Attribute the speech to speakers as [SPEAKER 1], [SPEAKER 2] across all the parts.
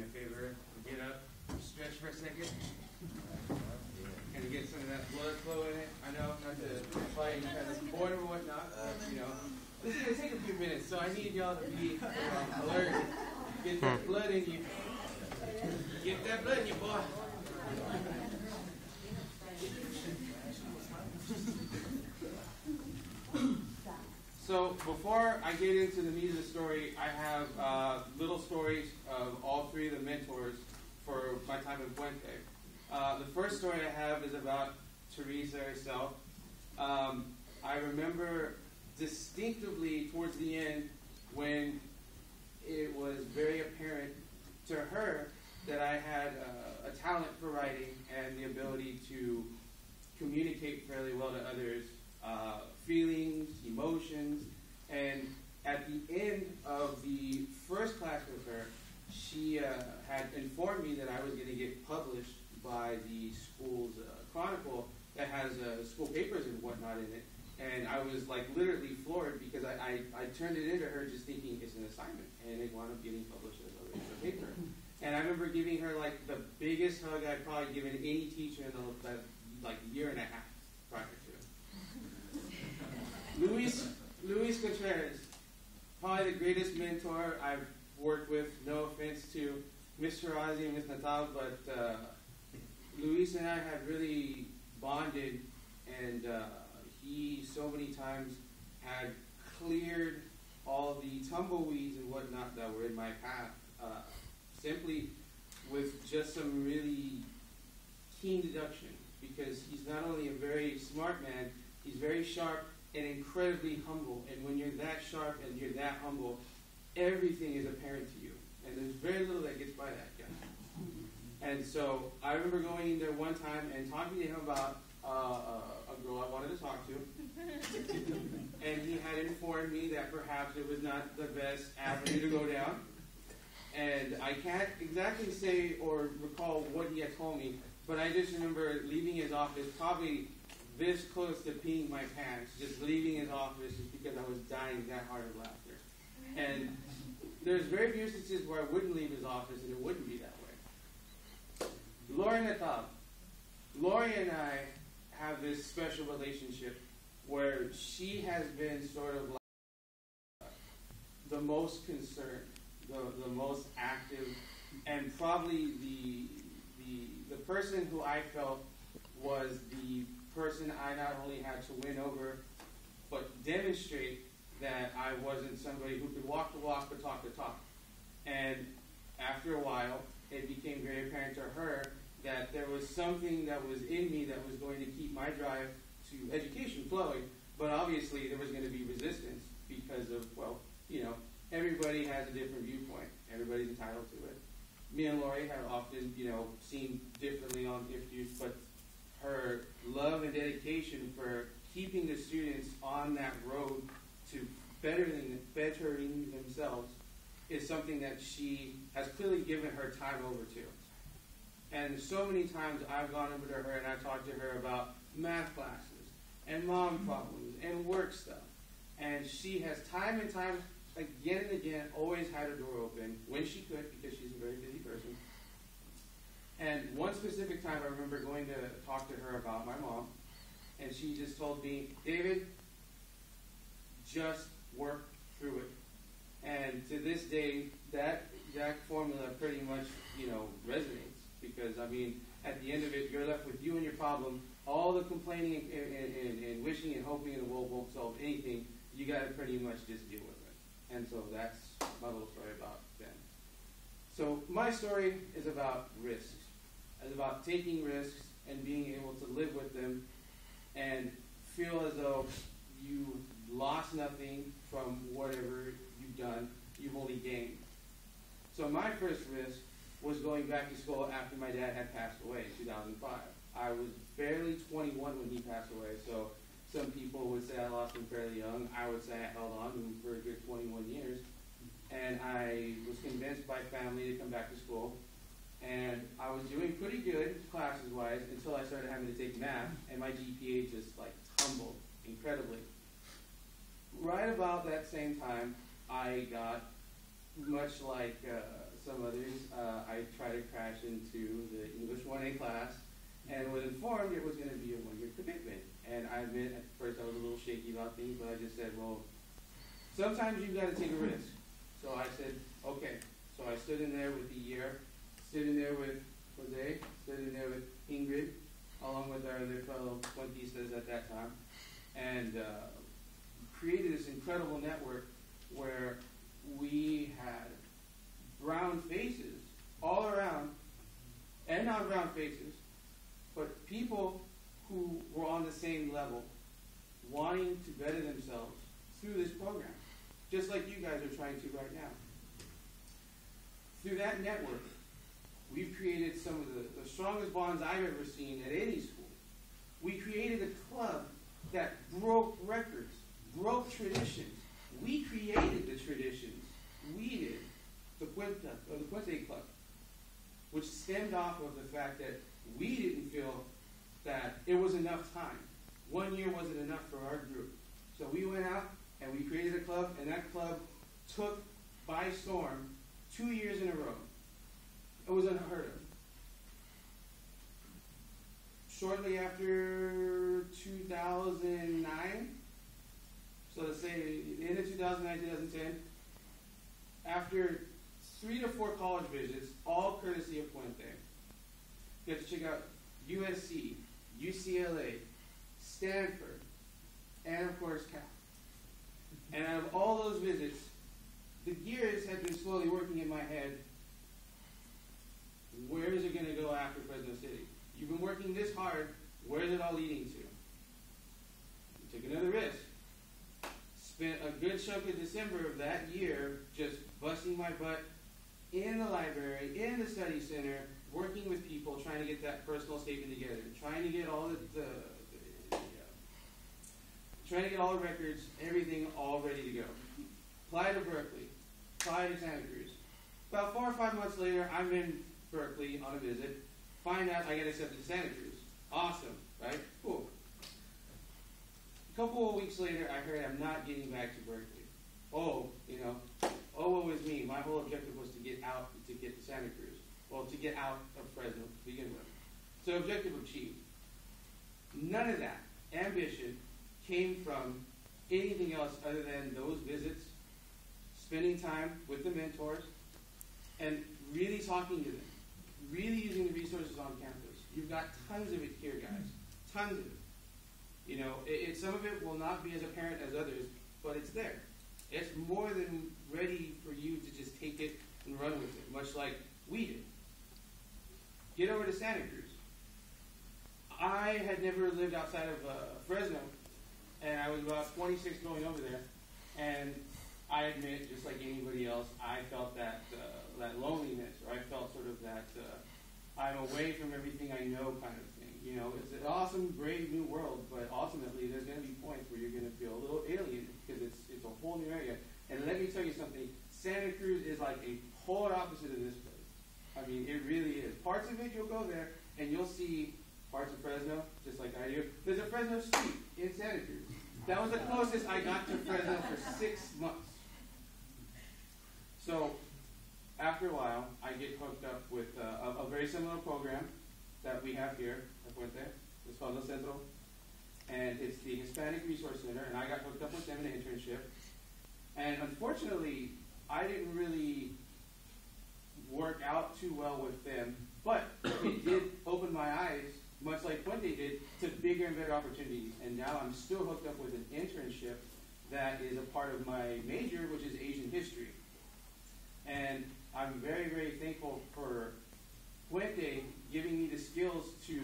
[SPEAKER 1] A favor, get up, stretch for a second, and get some of that blood flow in it. I know, not to imply any kind of bored or whatnot, but, this is going to take a few minutes, so I need y'all to be alert. Get that blood in you. Get that blood in you, boy. So before I get into the meat of the story, I have little stories of all three of the mentors for my time in Puente. The first story I have is about Teresa herself. I remember distinctively towards the end when it was very apparent to her that I had a talent for writing and the ability to communicate fairly well to others. Feelings, emotions, and at the end of the first class with her, she had informed me that I was going to get published by the school's chronicle that has school papers and whatnot in it, and I was like literally floored because I turned it into her just thinking it's an assignment, and it wound up getting published as a paper. And I remember giving her like the biggest hug I'd probably given any teacher in the like year and a half prior to. Luis Contreras, probably the greatest mentor I've worked with. No offense to Mr. Razi and Ms. Natal, but Luis and I had really bonded, and he so many times had cleared all the tumbleweeds and whatnot that were in my path, simply with just some really keen deduction, because he's not only a very smart man, he's very sharp and incredibly humble. And when you're that sharp and you're that humble, everything is apparent to you. And there's very little that gets by that guy. And so I remember going in there one time and talking to him about a girl I wanted to talk to. And he had informed me that perhaps it was not the best avenue to go down. And I can't exactly say or recall what he had told me, but I just remember leaving his office probably this close to peeing my pants, just leaving his office just because I was dying that hard of laughter. And there's very few instances where I wouldn't leave his office and it wouldn't be that way. Lori Natal. Lori and I have this special relationship where she has been sort of like the most concerned, the most active, and probably the person who I felt was the person I not only had to win over, but demonstrate that I wasn't somebody who could walk the walk but talk the talk. And after a while, it became very apparent to her that there was something that was in me that was going to keep my drive to education flowing, but obviously there was going to be resistance because of, everybody has a different viewpoint. Everybody's entitled to it. Me and Lori have often, seen differently on issues, but her love and dedication for keeping the students on that road to bettering themselves is something that she has clearly given her time over to. And so many times I've gone over to her and I've talked to her about math classes and mom problems and work stuff. And she has time and time again and again always had her door open when she could, because she's a very busy person. And one specific time I remember going to talk to her about my mom, and she just told me, David, just work through it. And to this day, that formula pretty much, resonates, because, at the end of it, you're left with you and your problem. All the complaining and wishing and hoping in the world won't solve anything. You got to pretty much just deal with it. And so that's my little story about them. So my story is about risks. It's about taking risks and being able to live with them and feel as though you lost nothing from whatever you've done. You've only gained. So my first risk was going back to school after my dad had passed away in 2005. I was barely 21 when he passed away, so some people would say I lost him fairly young. I would say I held on to him for a good 21 years. And I was convinced by family to come back to school. And I was doing pretty good classes-wise until I started having to take math, and my GPA just tumbled incredibly. Right about that same time, I got, much like some others, I tried to crash into the English 1A class and was informed it was going to be a one-year commitment. And I admit at first I was a little shaky about things, but I just said, well, sometimes you've got to take a risk. So I said, okay. So I stood in there with the year, stood in there with Jose, stood in there with Ingrid, along with our other fellow Cuentistas at that time, and created this incredible network where we had brown faces all around, and non-brown faces, but people who were on the same level, wanting to better themselves through this program, just like you guys are trying to right now. Through that network, we've created some of the strongest bonds I've ever seen at any school. We created a club that broke records, broke traditions. We created the traditions. We did. The Puente Club, which stemmed off of the fact that we didn't feel that it was enough time. 1 year wasn't enough for our group. So we went out and we created a club, and that club took by storm 2 years in a row. It was unheard of. Shortly after 2009, so let's say the end of 2009, 2010, after 3 to 4 college visits, all courtesy of Puente, you have to check out USC, UCLA, Stanford, and of course Cal. And out of all those visits, the gears have been slowly working in my head. Where is it going to go after Fresno City? You've been working this hard. Where is it all leading to? You took another risk. Spent a good chunk of December of that year just busting my butt in the library, in the study center, working with people, trying to get that personal statement together, trying to get all trying to get all the records, everything all ready to go. Fly to Berkeley, fly to Santa Cruz. About 4 or 5 months later, I'm in Berkeley on a visit. Find out I get accepted to Santa Cruz. Awesome, right? Cool. A couple of weeks later, I heard I'm not getting back to Berkeley. Oh, what was me? My whole objective was to get out, to get to Santa Cruz. Well, to get out of Fresno to begin with. So objective achieved. None of that ambition came from anything else other than those visits, spending time with the mentors, and really talking to them, really using the resources on campus. You've got tons of it here, guys. Tons of it. Some of it will not be as apparent as others, but it's there. It's more than ready for you to just take it and run with it, much like we did. Get over to Santa Cruz. I had never lived outside of Fresno, and I was about 26 going over there, and I admit, just like anybody else, I felt that loneliness, or I felt sort of that I'm away from everything I know kind of thing. It's an awesome, brave new world, but ultimately there's going to be points where you're going to feel a little alien because it's a whole new area. And let me tell you something, Santa Cruz is like a polar opposite of this place. I mean, it really is. Parts of it, you'll go there, and you'll see parts of Fresno, just like I do. There's a Fresno Street in Santa Cruz. That was the closest I got to Fresno for 6 months. So, after a while, I get hooked up with a very similar program that we have here at Puente. It's called El Centro. And it's the Hispanic Resource Center, and I got hooked up with them in an internship. And unfortunately, I didn't really work out too well with them, but it did open my eyes, much like Puente did, to bigger and better opportunities. And now I'm still hooked up with an internship that is a part of my major, which is Asian history. And I'm very, very thankful for Puente giving me the skills to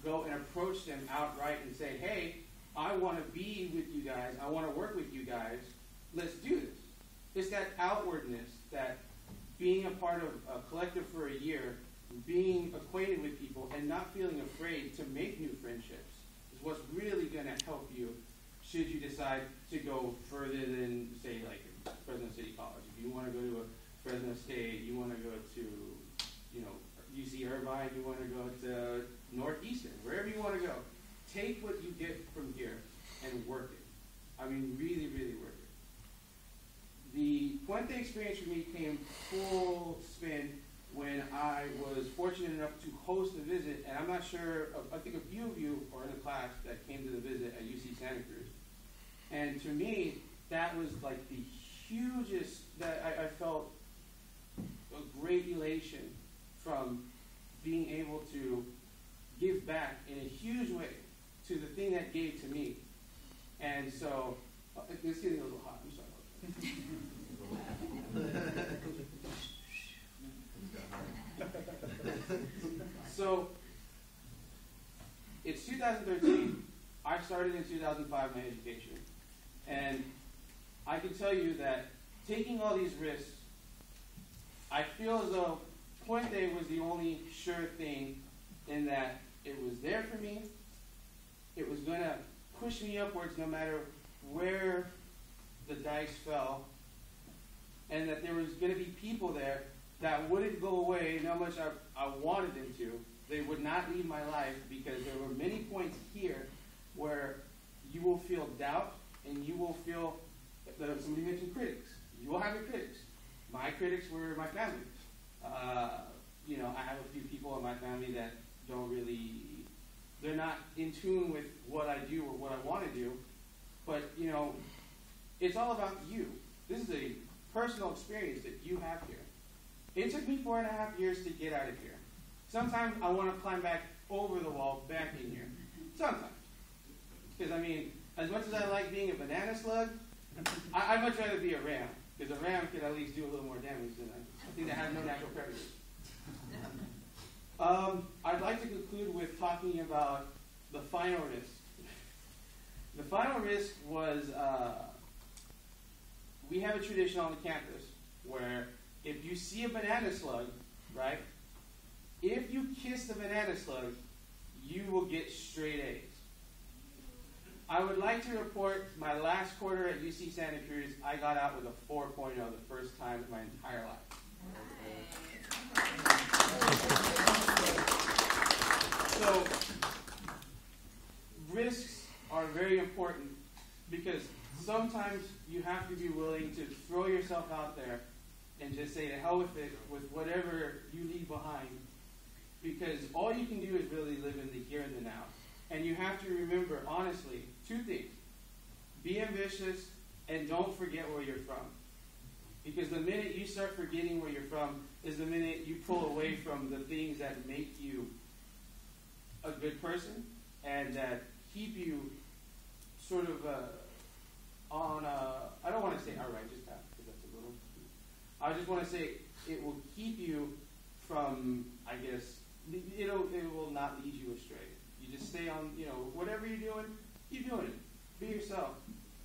[SPEAKER 1] go and approach them outright and say, hey, I want to be with you guys. I want to work with you guys. Let's do this. It's that outwardness, that being a part of a collective for a year, being acquainted with people, and not feeling afraid to make new friendships is what's really going to help you should you decide to go further than, say, like Fresno City College. If you want to go to a Fresno State, you want to go to, UC Irvine, you want to go to Northeastern, wherever you want to go. Take what you get from here and work it. I mean, really, really work it. The Puente experience for me came full spin when I was fortunate enough to host a visit, and I'm not sure, I think a few of you are in the class that came to the visit at UC Santa Cruz. And to me, that was like the hugest, that I felt a great elation from being able to give back in a huge way to the thing that gave to me. And so, it's getting a little hot, I'm sorry about that. So, it's 2013. I started in 2005 my education. And I can tell you that taking all these risks, I feel as though Point Day was the only sure thing in that it was there for me. It was going to push me upwards no matter where the dice fell. And that there was going to be people there that wouldn't go away no much I wanted them to. They would not leave my life, because there were many points here where you will feel doubt and you will feel, somebody mentioned critics. You will have your critics. My critics were my family. I have a few people in my family that don't really, they're not in tune with what I do or what I want to do. But, it's all about you. This is a personal experience that you have here. It took me 4.5 years to get out of here. Sometimes I want to climb back over the wall, back in here. Sometimes. Because, as much as I like being a banana slug, I'd much rather be a ram. Because a ram could at least do a little more damage than a thing that has no natural predators. I'd like to conclude with talking about the final risk. The final risk was, we have a tradition on the campus where if you see a banana slug, right, if you kiss the banana slug, you will get straight A's. I would like to report my last quarter at UC Santa Cruz, I got out with a 4.0 the first time in my entire life. So, risks are very important because sometimes you have to be willing to throw yourself out there and just say to hell with it, with whatever you leave behind. Because all you can do is really live in the here and the now. And you have to remember, honestly, two things. Be ambitious and don't forget where you're from. Because the minute you start forgetting where you're from is the minute you pull away from the things that make you a good person and that keep you sort of on a, I don't want to say a righteous path, because that's a little, I just want to say it will keep you from, I guess, it will not lead you astray. You just stay on, whatever you're doing, keep doing it. Be yourself.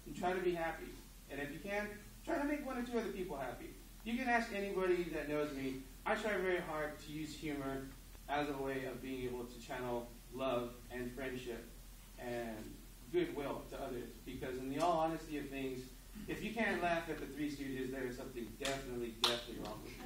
[SPEAKER 1] And try to be happy. And if you can, try to make one or two other people happy. You can ask anybody that knows me. I try very hard to use humor as a way of being able to channel love and friendship and goodwill to others. Because in the all honesty of things, if you can't laugh at the Three Stooges, there is something definitely wrong with you.